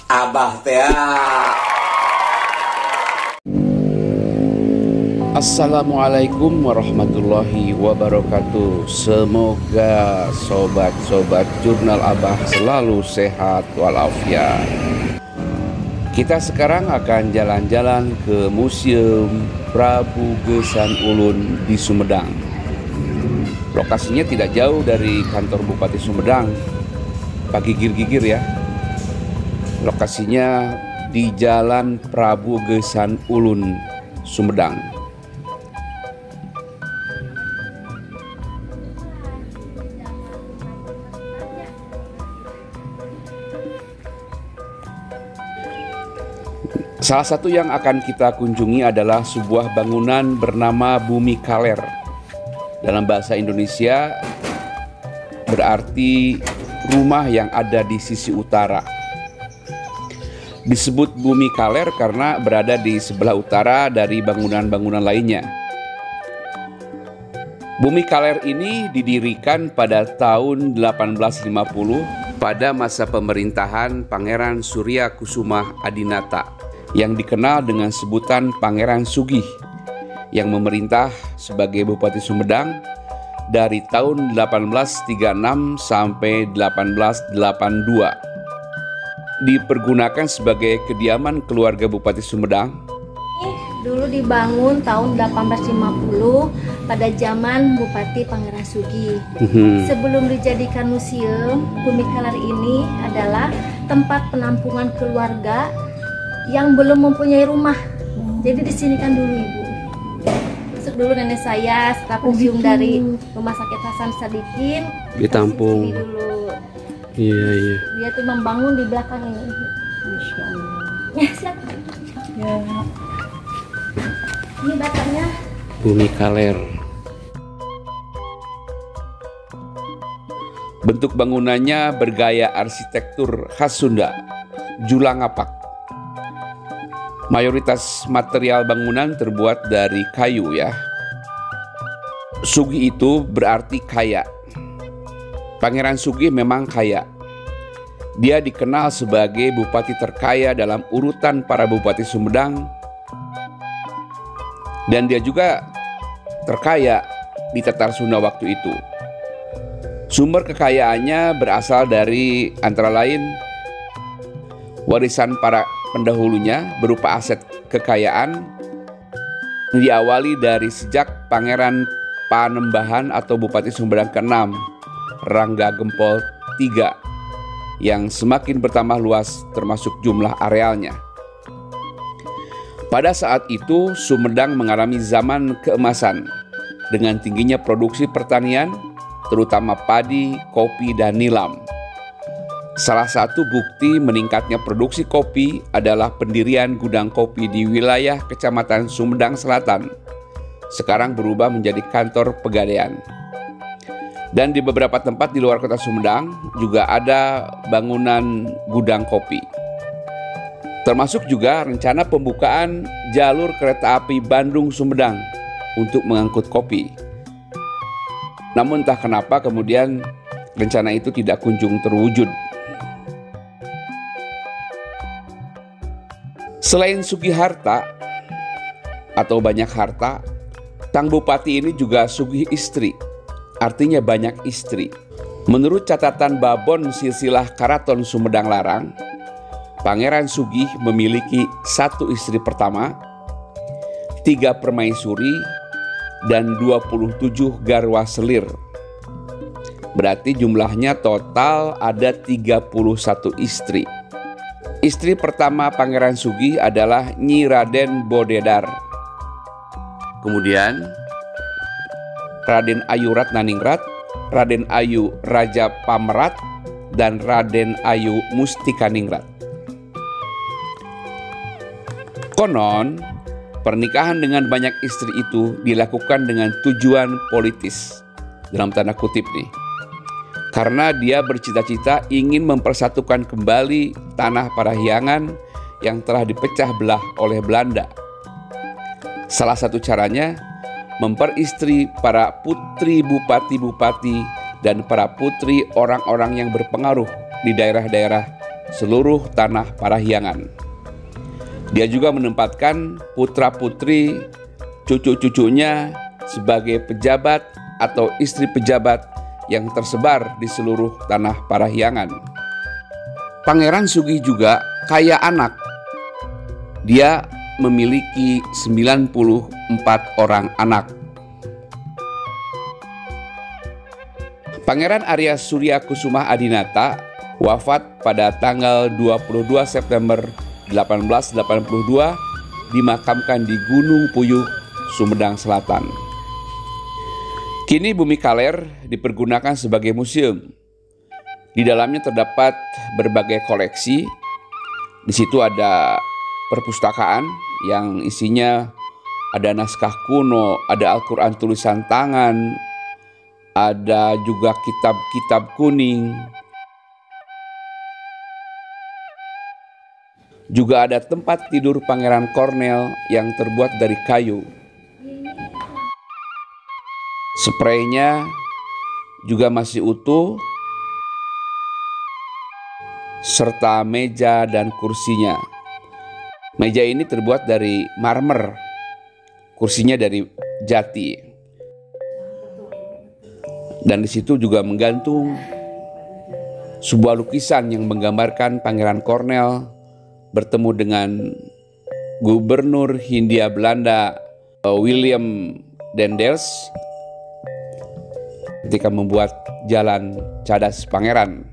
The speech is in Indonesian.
Abah teh. Assalamualaikum warahmatullahi wabarakatuh. Semoga sobat-sobat jurnal Abah selalu sehat walafiat. Kita sekarang akan jalan-jalan ke Museum Prabu Geusan Ulun di Sumedang. Lokasinya tidak jauh dari kantor Bupati Sumedang, Pak Gigir-Gigir ya. Lokasinya di Jalan Prabu Geusan Ulun, Sumedang. Salah satu yang akan kita kunjungi adalah sebuah bangunan bernama Bumi Kaler. Dalam bahasa Indonesia berarti rumah yang ada di sisi utara. Disebut Bumi Kaler karena berada di sebelah utara dari bangunan-bangunan lainnya. Bumi Kaler ini didirikan pada tahun 1850 pada masa pemerintahan Pangeran Surya Kusuma Adinata yang dikenal dengan sebutan Pangeran Sugih yang memerintah sebagai Bupati Sumedang dari tahun 1836 sampai 1882. Dipergunakan sebagai kediaman keluarga Bupati Sumedang. Dulu dibangun tahun 1850 pada zaman Bupati Pangeran Sugih. Sebelum dijadikan museum, Bumi Kaler ini adalah tempat penampungan keluarga yang belum mempunyai rumah. Jadi di sini kan dulu Ibu. Masuk dulu nenek saya setelah pensiun dari Rumah Sakit Hasan Sadikin. Ditampung. Dulu. Iya. Dia tuh membangun di belakang ini. Masya Allah. Ya silakan. Ya. Ini batanya. Bumi Kaler. Bentuk bangunannya bergaya arsitektur khas Sunda, Julangapak. Mayoritas material bangunan terbuat dari kayu ya. Sugih itu berarti kaya. Pangeran Sugih memang kaya. Dia dikenal sebagai bupati terkaya dalam urutan para bupati Sumedang. Dan dia juga terkaya di Tatar Sunda waktu itu. Sumber kekayaannya berasal dari antara lain warisan para pendahulunya berupa aset kekayaan diawali dari sejak Pangeran Panembahan atau Bupati Sumedang ke-6 Rangga Gempol III yang semakin bertambah luas termasuk jumlah arealnya. Pada saat itu Sumedang mengalami zaman keemasan dengan tingginya produksi pertanian terutama padi, kopi, dan nilam. Salah satu bukti meningkatnya produksi kopi adalah pendirian gudang kopi di wilayah Kecamatan Sumedang Selatan. Sekarang berubah menjadi kantor Pegadaian. Dan di beberapa tempat di luar kota Sumedang juga ada bangunan gudang kopi. Termasuk juga rencana pembukaan jalur kereta api Bandung-Sumedang untuk mengangkut kopi. Namun entah kenapa kemudian rencana itu tidak kunjung terwujud. Selain sugih harta atau banyak harta, sang bupati ini juga sugih istri, artinya banyak istri. Menurut catatan Babon Silsilah Karaton Sumedang Larang, Pangeran Sugih memiliki 1 istri pertama, 3 permaisuri, dan 27 garwa selir. Berarti jumlahnya total ada 31 istri. Istri pertama Pangeran Sugih adalah Nyi Raden Bodedar. Kemudian Raden Ayu Ratnaningrat, Raden Ayu Raja Pamerat, dan Raden Ayu Mustikaningrat. Konon, pernikahan dengan banyak istri itu dilakukan dengan tujuan politis, dalam tanda kutip nih. Karena dia bercita-cita ingin mempersatukan kembali tanah Parahyangan yang telah dipecah belah oleh Belanda. Salah satu caranya memperistri para putri bupati-bupati dan para putri orang-orang yang berpengaruh di daerah-daerah seluruh tanah Parahyangan. Dia juga menempatkan putra-putri cucu-cucunya sebagai pejabat atau istri pejabat yang tersebar di seluruh tanah Parahyangan. Pangeran Sugih juga kaya anak. Dia memiliki 94 orang anak. Pangeran Arya Surya Kusuma Adinata wafat pada tanggal 22 September 1882, dimakamkan di Gunung Puyuh, Sumedang Selatan. Kini Bumi Kaler dipergunakan sebagai museum. Di dalamnya terdapat berbagai koleksi. Di situ ada perpustakaan yang isinya ada naskah kuno, ada Al-Quran tulisan tangan, ada juga kitab-kitab kuning. Juga ada tempat tidur Pangeran Kornel yang terbuat dari kayu. Spraynya juga masih utuh, serta meja dan kursinya. Meja ini terbuat dari marmer, kursinya dari jati. Dan di situ juga menggantung sebuah lukisan yang menggambarkan Pangeran Kornel bertemu dengan Gubernur Hindia Belanda William Daendels ketika membuat Jalan Cadas Pangeran.